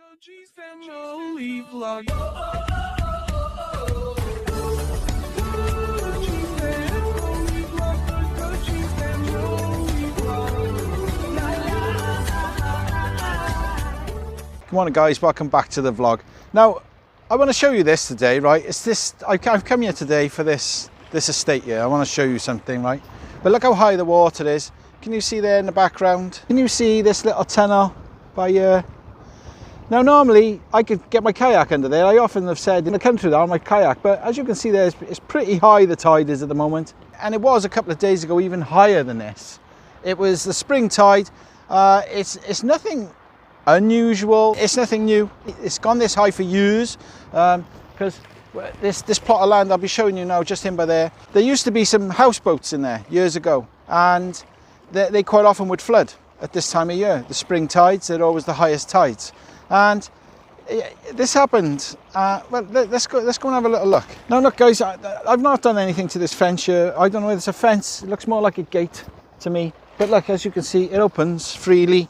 Good morning guys, welcome back to the vlog. Now I want to show you this today, right? It's this, I've come here today for this estate here. I want to show you something, right? But look how high the water is. Can you see there in the background? Can you see this little tunnel by here? Now normally I could get my kayak under there. I often have said in the country there on my kayak, but as you can see there, it's pretty high, the tide is at the moment. And it was a couple of days ago even higher than this. It was the spring tide. It's nothing unusual, it's nothing new. It's gone this high for years, because this plot of land I'll be showing you now, just in by there used to be some houseboats in there years ago, and they quite often would flood at this time of year. The spring tides, they're always the highest tides, and this happened. Well, let's go and have a little look. Now look guys, I've not done anything to this fence here. I don't know whether it's a fence, it looks more like a gate to me, but look, as you can see, it opens freely.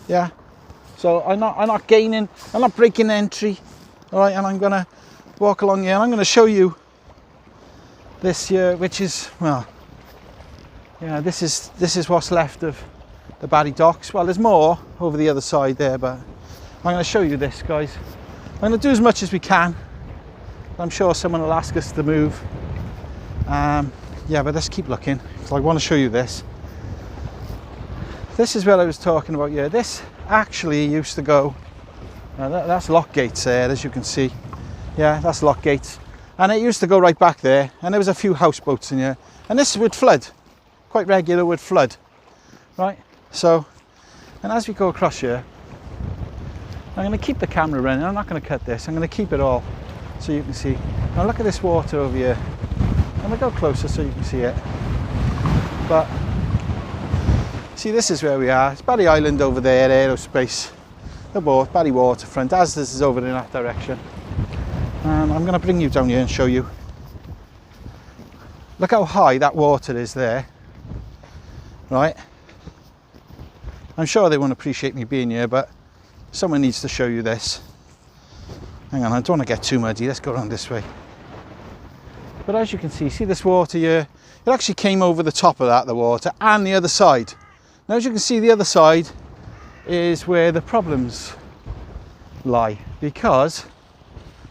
Yeah, so I'm not gaining, I'm not breaking entry. All right, and I'm gonna walk along here and I'm gonna show you this here, which is, well, yeah, this is what's left of the Barry docks. Well, there's more over the other side there, but I'm gonna show you this, guys. I'm gonna do as much as we can. I'm sure someone will ask us to move. Yeah, but let's keep looking. So I want to show you this. This is what I was talking about here. This actually used to go, that's lock gates there, as you can see. Yeah, that's lock gates. And it used to go right back there, and there was a few houseboats in here. And this would flood, quite regular would flood, right? So, and as we go across here, I'm going to keep the camera running. I'm not going to cut this. I'm going to keep it all so you can see. Now look at this water over here. I'm going to go closer so you can see it. But see, this is where we are. It's Barry Island over there, aerospace. They're both Barry waterfront, as this is over in that direction. And I'm going to bring you down here and show you. Look how high that water is there. Right? I'm sure they won't appreciate me being here, but someone needs to show you this. Hang on, I don't want to get too muddy. Let's go around this way. But as you can see this water here, it actually came over the top of that, the water, and the other side. Now, as you can see, the other side is where the problems lie, because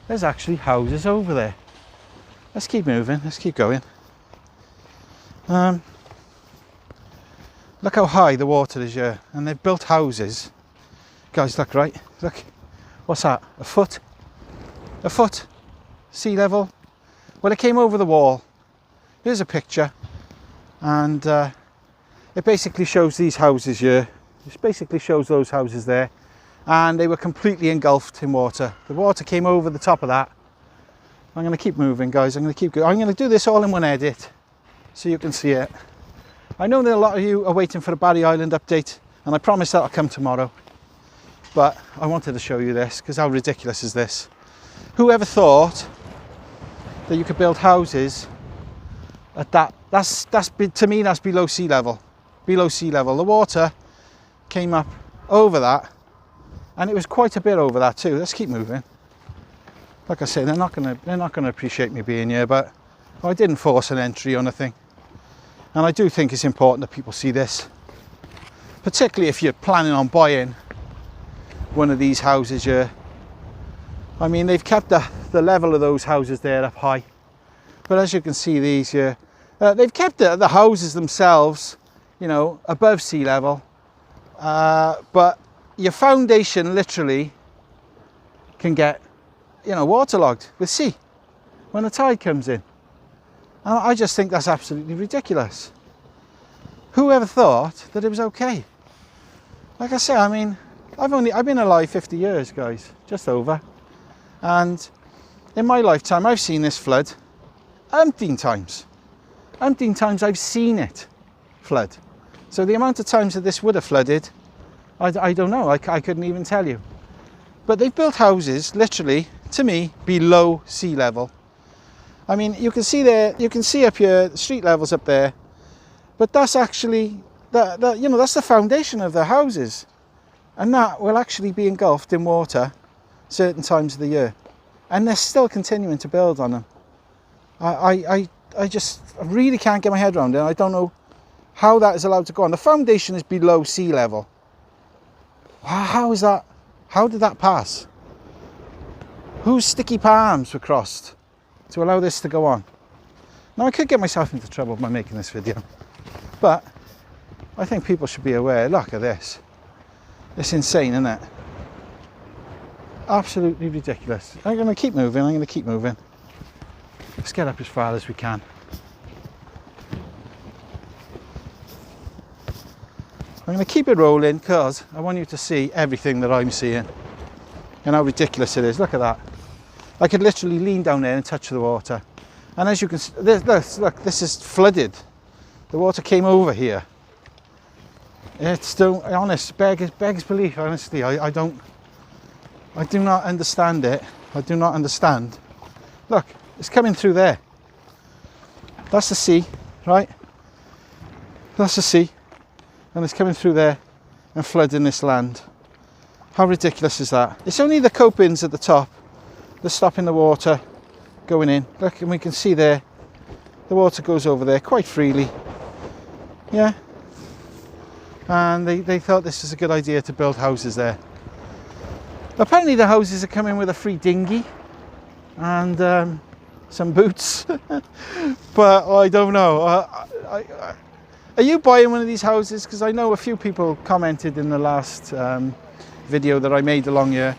there's actually houses over there. Let's keep moving, let's keep going. Look how high the water is here, and they've built houses. Guys, look, right, look, what's that, a foot sea level? Well, it came over the wall. Here's a picture, and it basically shows these houses here. It basically shows those houses there, and they were completely engulfed in water. The water came over the top of that. I'm going to keep moving, guys. I'm going to keep going. I'm going to do this all in one edit so you can see it. I know that a lot of you are waiting for a Barry Island update, and I promise that'll come tomorrow. But I wanted to show you this, because how ridiculous is this? Whoever thought that you could build houses at that's to me, that's below sea level. Below sea level. The water came up over that, and it was quite a bit over that too. Let's keep moving. Like I say, they're not gonna appreciate me being here, but I didn't force an entry or anything. And I do think it's important that people see this, particularly if you're planning on buying one of these houses here. I mean, they've kept the level of those houses there up high, but as you can see, these here, they've kept the houses themselves, you know, above sea level, but your foundation literally can get, you know, waterlogged with sea when the tide comes in. And I just think that's absolutely ridiculous. Whoever thought that it was okay? Like I say, I mean, I've been alive 50 years, guys, just over, and in my lifetime I've seen this flood umpteen times. Umpteen times I've seen it flood. So the amount of times that this would have flooded, I don't know, I couldn't even tell you. But they've built houses literally, to me, below sea level. I mean, you can see there, you can see up here, the street levels up there, but that's actually, you know, that's the foundation of the houses. And that will actually be engulfed in water certain times of the year, and they're still continuing to build on them. I really can't get my head around it. I don't know how that is allowed to go on. The foundation is below sea level. How is that? How did that pass? Whose sticky palms were crossed to allow this to go on? Now, I could get myself into trouble by making this video, but I think people should be aware. Look at this. It's insane, isn't it? Absolutely ridiculous. I'm going to keep moving. Let's get up as far as we can. I'm going to keep it rolling because I want you to see everything that I'm seeing and how ridiculous it is. Look at that. I could literally lean down there and touch the water. And as you can see, look, this is flooded. The water came over here. It's still, honest, begs belief, honestly. I do not understand it. I do not understand. Look, it's coming through there. That's the sea, right? That's the sea. And it's coming through there and flooding this land. How ridiculous is that? It's only the copings at the top that's stopping the water going in. Look, and we can see there, the water goes over there quite freely. Yeah. And they thought this was a good idea to build houses there. Apparently the houses are coming with a free dinghy and some boots. But I don't know. Are you buying one of these houses? Because I know a few people commented in the last video that I made along here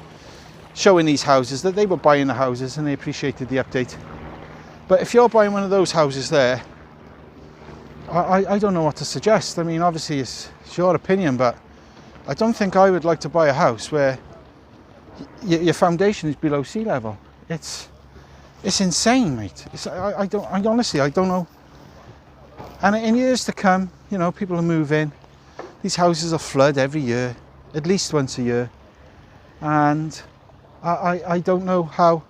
showing these houses that they were buying the houses and they appreciated the update. But if you're buying one of those houses there, I don't know what to suggest. I mean, obviously it's your opinion, but I don't think I would like to buy a house where your foundation is below sea level. It's insane, mate. I honestly don't know. And in years to come, you know, people will move in. These houses will flood every year, at least once a year. And I don't know how.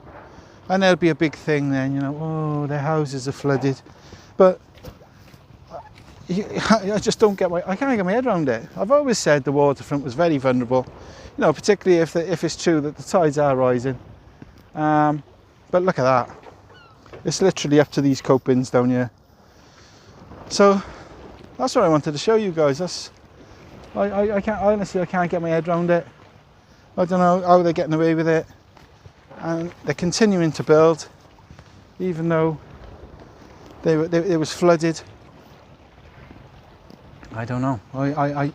And there'll be a big thing then, you know, oh, their houses are flooded. But I just don't get I can't get my head around it. I've always said the waterfront was very vulnerable, you know, particularly if it's true that the tides are rising. But look at that. It's literally up to these copings down here. So that's what I wanted to show you guys. I can't, honestly, I can't get my head around it. I don't know how they're getting away with it, and they're continuing to build even though it was flooded. I don't know. I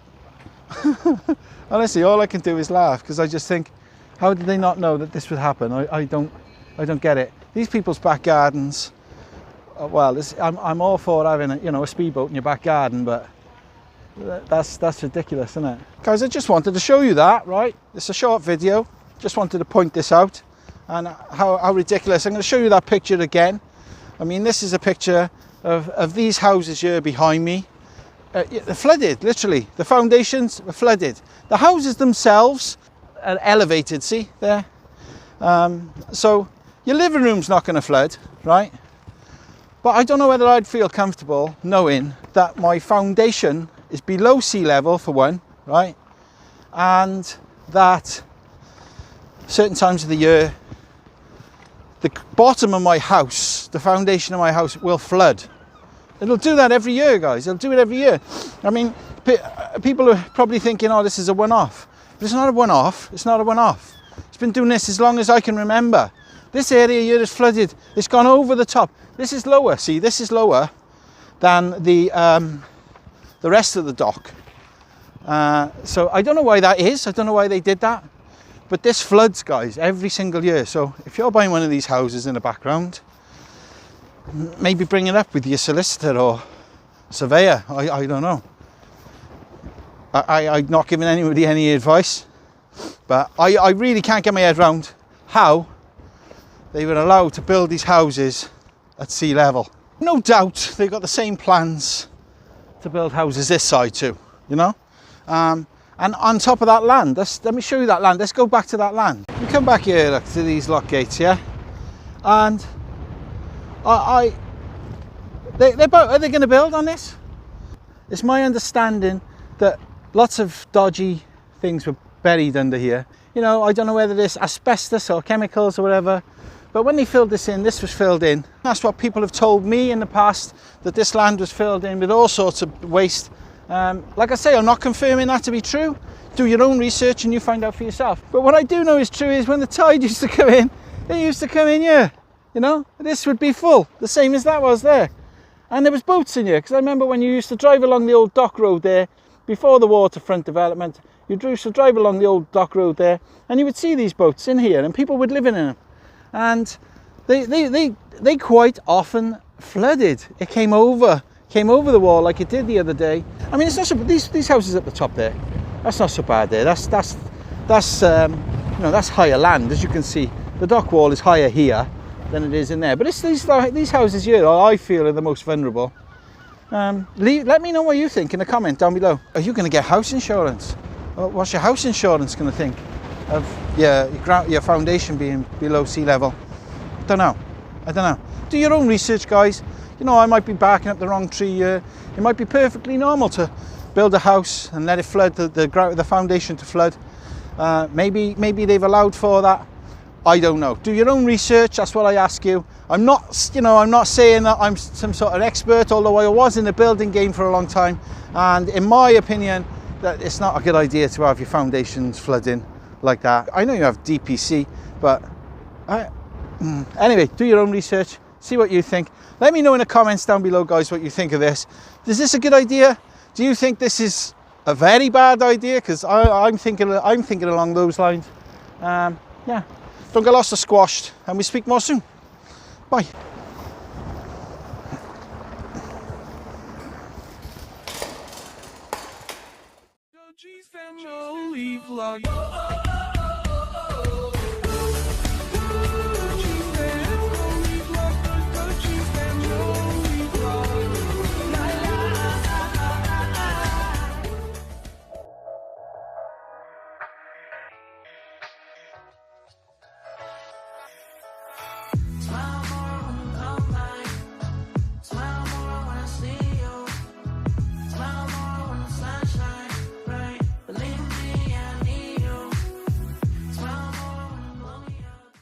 honestly, all I can do is laugh because I just think, how did they not know that this would happen? I don't get it. These people's back gardens. Well, I'm all for having a speedboat in your back garden, but that's ridiculous, isn't it? Guys, I just wanted to show you that, right? It's a short video. Just wanted to point this out and how ridiculous. I'm going to show you that picture again. I mean, this is a picture of these houses here behind me. They're flooded, literally. The foundations are flooded. The houses themselves are elevated, see there? So your living room's not going to flood, right? But I don't know whether I'd feel comfortable knowing that my foundation is below sea level, for one, right? And that certain times of the year, the bottom of my house, the foundation of my house will flood. It'll do that every year, guys. It'll do it every year. I mean, people are probably thinking, oh, this is a one-off. But it's not a one-off. It's not a one-off. It's been doing this as long as I can remember. This area here is flooded. It's gone over the top. This is lower. See, this is lower than the rest of the dock. So I don't know why that is. I don't know why they did that. But this floods, guys, every single year. So if you're buying one of these houses in the background, maybe bring it up with your solicitor or surveyor. I don't know. I'm not giving anybody any advice, but I really can't get my head around how they were allowed to build these houses at sea level. No doubt they've got the same plans to build houses this side too, you know. And on top of that land, let me show you that land. Let's go back to that land. We come back here, look, to these lock gates, yeah. And are they going to build on this? It's my understanding that lots of dodgy things were buried under here. You know, I don't know whether it's asbestos or chemicals or whatever, but when they filled this in, this was filled in. That's what people have told me in the past, that this land was filled in with all sorts of waste. Like I say, I'm not confirming that to be true. Do your own research and you find out for yourself. But what I do know is true is when the tide used to come in, it used to come in here. You know, this would be full, the same as that was there. And there was boats in here, because I remember when you used to drive along the old dock road there, before the waterfront development, you used to drive along the old dock road there, and you would see these boats in here, and people would live in them. And they quite often flooded. It came over the wall like it did the other day. I mean, it's not so, these houses at the top there, that's not so bad there. That's you know, that's higher land, as you can see. The dock wall is higher here than it is in there. But it's these houses here I feel are the most vulnerable. Let me know what you think in a comment down below. Are you going to get house insurance? What's your house insurance going to think of your foundation being below sea level? I don't know. Do your own research, guys. You know, I might be barking up the wrong tree here. It might be perfectly normal to build a house and let it flood, the foundation to flood. Maybe they've allowed for that. I don't know. Do your own research. That's what I ask you. I'm not saying that I'm some sort of expert, although I was in the building game for a long time. And in my opinion, that it's not a good idea to have your foundations flooding like that. I know you have DPC, but anyway, do your own research. See what you think. Let me know in the comments down below, guys, what you think of this. Is this a good idea? Do you think this is a very bad idea? Because I'm thinking along those lines. Yeah. Don't get lost or squashed, and we speak more soon. Bye.